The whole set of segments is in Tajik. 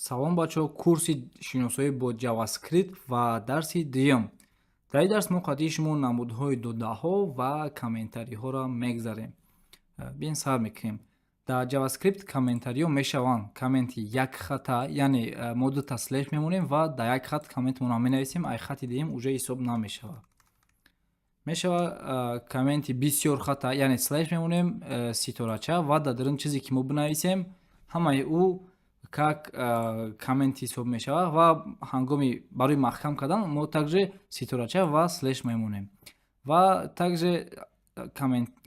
Салом бачаҳо, курси шиносоӣ бо JavaScript ва дарси дуюм. Дар ин дарс мо қаъдии шумо намудҳои додаҳо ва комментариҳоро мегзарем. Биён сар мекунем. Дар JavaScript комментариҳо мешаванд комменти як хата, яъне мо дута слеш мемонем ва дар як хат комментмонро менависем, ай хати дуюм уже ҳисоб намешавад. Мешава комменти бисёр хата, яъне слеш мемонем ситорача ва дар дарун чизе ки мо бинависем, ҳамаи ӯ как коммент ҳисоб мешавад ва ҳангоми барои маҳкам кардан мо также ситорача ва слеш мемонем. Ва также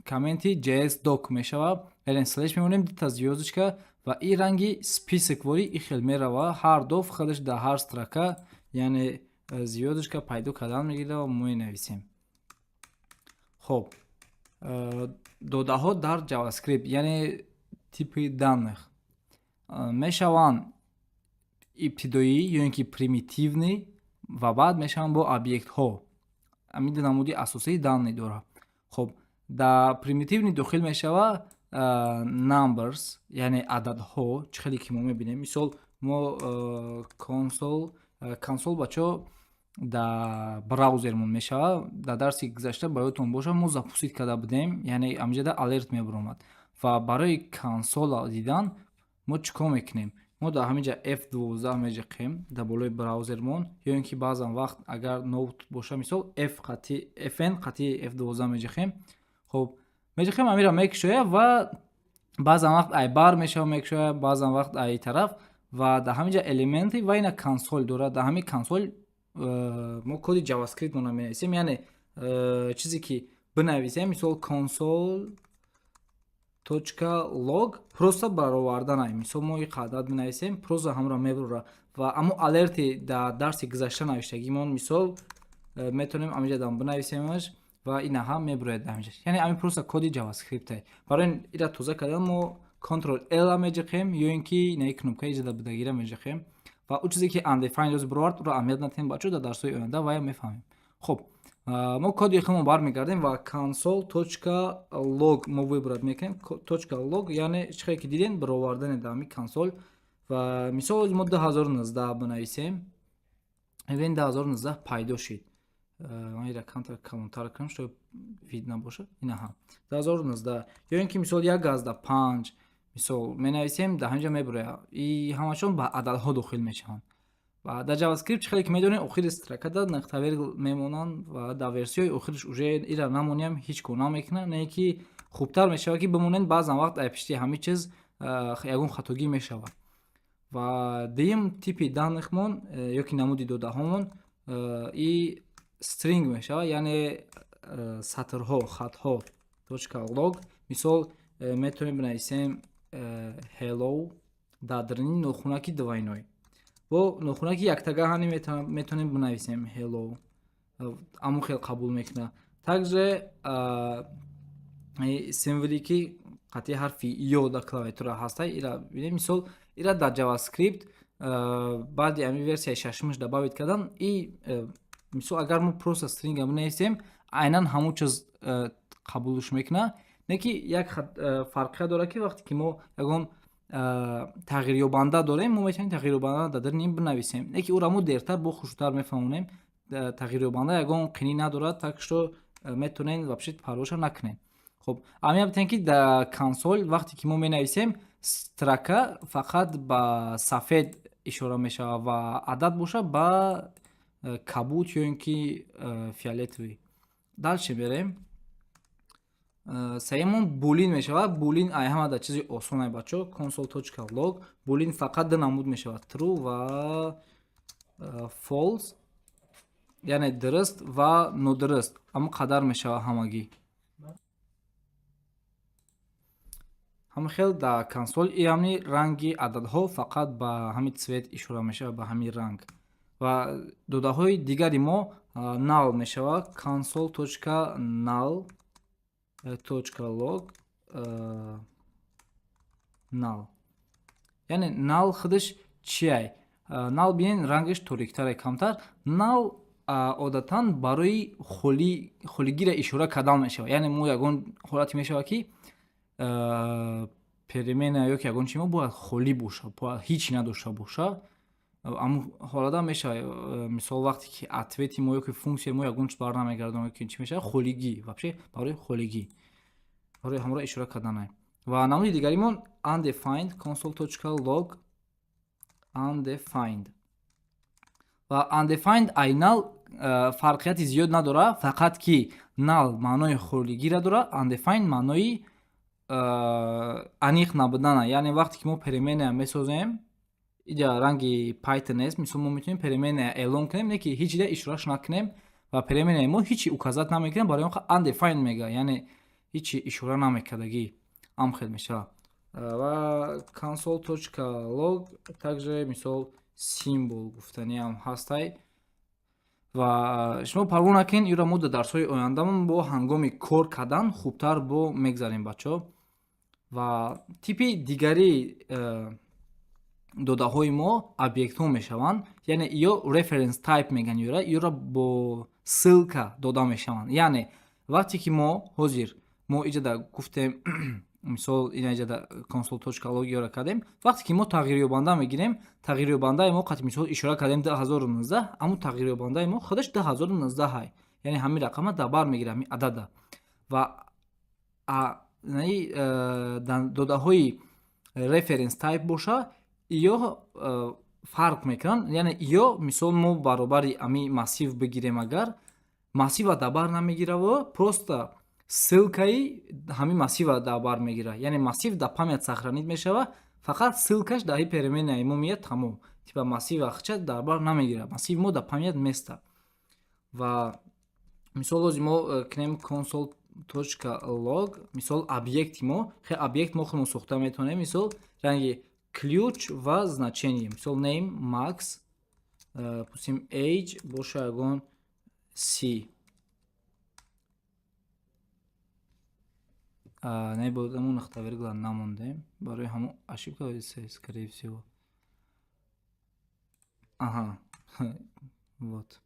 комменти JS-doc мешавад, яъне слеш мемонем, дита звёздочка ва ин ранги списокворӣ ин хел мерава, ҳар дов худаш дар ҳар строка, яъне звёздочка пайдо кардан мегирад ва мо менависем. Хоб, додаҳо дар JavaScript, яъне типи данных мешаванд ибтидоӣ ё ин ки примитивӣ ва баъд мешаванд бо объектҳо. Ҳамин ду намуди асосии данный дорад. Хоб, дар примитивӣ дохил мешавад numbers, яъне ададҳо, чӣ хеле ки мо мебинем. Мисол мо консол бачаҳо дар браузермон мешавад. Дар дарси гузашта ба ёдтон бошад, мо запустит карда будем, яъне ҳаминҷода алерт мебаромад. Ва барои консола дидан мо чӣ кор мекунем? Мо дар ҳаминҷа F12 меҷиқем дар болои браузермон, ё ин ки баъзан вақт агар ноут боша, мисол Fn қатъи F12 меҷиқем. Хоб, меҷиқем амира мекушояд ва баъзан вақт ай бар мешава мекушояд, баъзан вақт ай тараф ва дар ҳаминҷа элементи ва ина консол дорад. Дар ҳамин консол мо коди JavaScript мона менависем, яъне чизе ки бинависем, мисол console.log просто бароварданай. Мисол мо ин қаъдат бинависем, просто ҳамро мебарора ва аммо алерти дар дарси гузашта навиштагимон, мисол метавонем ҳаминҷа дам бинависемаш ва инаҳа мебарояд дар ҳаминҷа. Яъне ҳамин просто коди JavaScript-е. Барои ира тоза кардан мо Ctrl-L меҷиқем, ё ин ки инаи кнопкаи ҷада будагира меҷиқем ва ӯ чизе ки undefined ёз бировард, ӯро аҳамият надиҳем бачаҳо, дар дарсҳои оянда варо мефаҳмем. Хоб, мо коди худмон бармегардем ва console.log мо выбрат мекунем. .log яъне чӣ хеле ки дидем баровардане дар ҳамин консол. Ва мисол мо 2019 бинависем, ивен 2019 пайдо шид. Ман ира калонтар кунам, шояд вид набошад. Инаҳа 2019 ё ин ки мисол 1/5 мисол менависем, дар ҳаминҷа мебарояд. И ҳамашон ба ададҳо дохил мешаванд. Ва дар JavaScript чӣ хеле ки медонем, охири строкада нақтавиргл мемонанд ва дар версияи охираш уже ира намонем, ҳеҷ кор намекунад. Не ки хубтар мешавад ки бимонем, баъзан вақт дар пишти ҳамин чиз ягон хатогӣ мешавад. Ва дуюм типи данныхмон ё ки намуди додаҳомон и string мешавад, яъне сатрҳо, хатҳо. .log мисол метавонем бинависем hello дар даруни нохунаки дувайной. Бо нохунаки яктагаҳани метавонем бинависем hello. Аммо хел қабул мекунад. Также символики қатъи ҳарфи ё дар клавиатура ҳаста. Ира бинем, мисол ира дар JavaScript баъди ҳамин версияи шашумаш дабавид кардан, и мисол агар мо просто string-а бинависем, айнан ҳамон чиз қабулш мекунад. Не ки як фарқия дорад ки вақте ки мо ягон тағйирёбанда дорем, мо метавонем тағйирёбанда дар даруни ин бинависем. Не ки ӯро мо дертар бо хуштар мефаҳмонем. Тағйирёбанда ягон қинӣ надорад, так что метавонем вообще парвоша накунем. Хоб, амин битем ки дар консол вақте ки мо менависем, строка фақат ба сафед ишора мешавад ва адад боша ба кабуд ё ин ки фиолетовӣ. Дальше берем. Сеюмон булин мешавад. Булин ай ҳама дар чизи осонай бачаҳо. console.log булин фақат ду намуд мешавад, true ва false, яъне дуруст ва нодуруст. Аммо қадар мешавад ҳамагӣ. ҳамин хел дар консол и ҳамин ранги ададҳо фақат ба ҳамин цвет ишора мешавад, ба ҳамин ранг. Ва додаҳои дигари мо null мешавад. console.null.log null. Яъне null худаш чиай? Null бинен рангаш ториктаре, камтар. Null одатан барои холигиро ишора кардан мешавад. Яъне мо ягон ҳолате мешавад ки перемена ё ки ягон чиз бояд холӣ боша, бояд ҳеҷ надошта боша. Аммо ҳолада мешавад мисол вақте ки ответи мо ё ки функсияи мо ягон чиз барнамегардонад ё ки чӣ мешавад холигӣ вообще барои холигӣ. барои ҳамро ишора карданай. Ва намуди дигаримон undefined console.log undefined. Ва undefined ай null фарқияти зиёд надорад, фақат ки null маънои холигиро дорад, undefined маънои аниқ набудана. Яъне вақте ки мо переменая месозем, иҷа ранги Python аст, мисол мо метавонем переменая эълон кунем, не ки ҳеҷ чизе ишораш накунем ва переменяи мо ҳеҷ указат намекунем, барои он undefined мегӯяд, яъне ҳеҷ ишора намекардагӣ, ам хел мешавад. Ва console.log также мисол символ гуфтаниам ҳастай. Ва шумо парво накунед, инро мо дар дарсҳои ояндамон бо ҳангоми кор кардан хубтар бо мегзарем бачаҳо. Ва типи дигари додаҳои мо объектҳо мешаванд, яъне ё reference type мегӯянд, ёра бо ссилка дода мешаванд. Яъне вақте ки мо ҳозир мо иҷада гуфтем мисол ина иҷада console.log ёра кардем, вақте ки мо тағйирёбанда мегирем, тағйирёбандаи мо қати мисол ишора кардем 2019, аммо тағйирёбандаи мо худаш 2019 ай, яъне ҳамин рақама дар бар мегирад, ҳамин адада. Ва додаҳои reference type боша ё фарқ мекунанд, яъне ё мисол мо баробари ами массив бигирем, агар массива дар бар намегираву просто ссилкаи ҳамин массива дар бар мегирад, яъне массив дар памят сохранид мешавад, фақат ссилкаш дар переменаи мо меяд тамом. Типа массива ахча дар бар намегирад, массиви мо дар памят места. Ва мисол лозим мо кунем console.log мисол объекти мо, хе объект мо худмон сохта метавонем, мисол ранги ключ ва значение, мисол name max пустим age боша ягон c. Небуд амун нахтавиргла намондем, барои ҳамон ошибка скорее всего. Аҳа. Вот.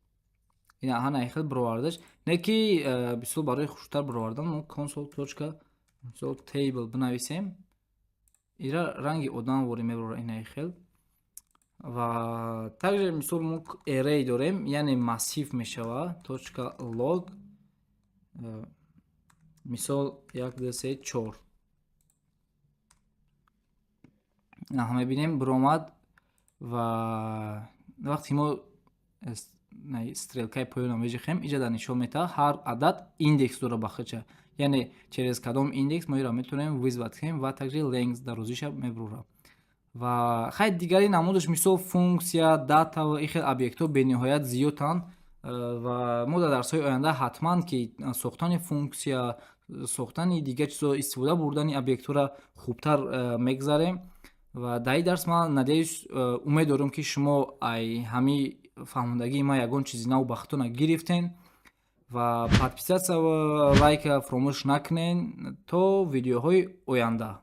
Ина ҳана хел бировардаш, не ки бисёр барои хуштар бировардан мо console.мисол table бинависем. Ира ранги одам вори мебарад ина хел. Ва также мисол мо array дорем, яъне массив мешавад .log мисол 1 2 3 4. Ҳама бинем биромад ва вақте мо стрелкаи поёна меҷихем, иҷада нишон метавад ҳар адад индекс дора ба худша, яъне через кадом индекс мо иро метавонем вызвать кунем ва также length дарозиша мебурад. Ва хайр дигари намудаш мисол функсия, дата ва ин хел объектҳо бениҳоят зиёданд ва мо дар дарсҳои оянда ҳатман ки сохтани функсия, сохтани дигар чизо, истифода бурдани объектҳоро хубтар мегзарем. Ва дар ин дарс ман надеюс умед дорам ки шумо ай ҳамин фаҳмондагии ман ягон чизи нав ба худтона гирифтен. Ва подписатсия ва лайка фаромӯш накунед то видеоҳои оянда.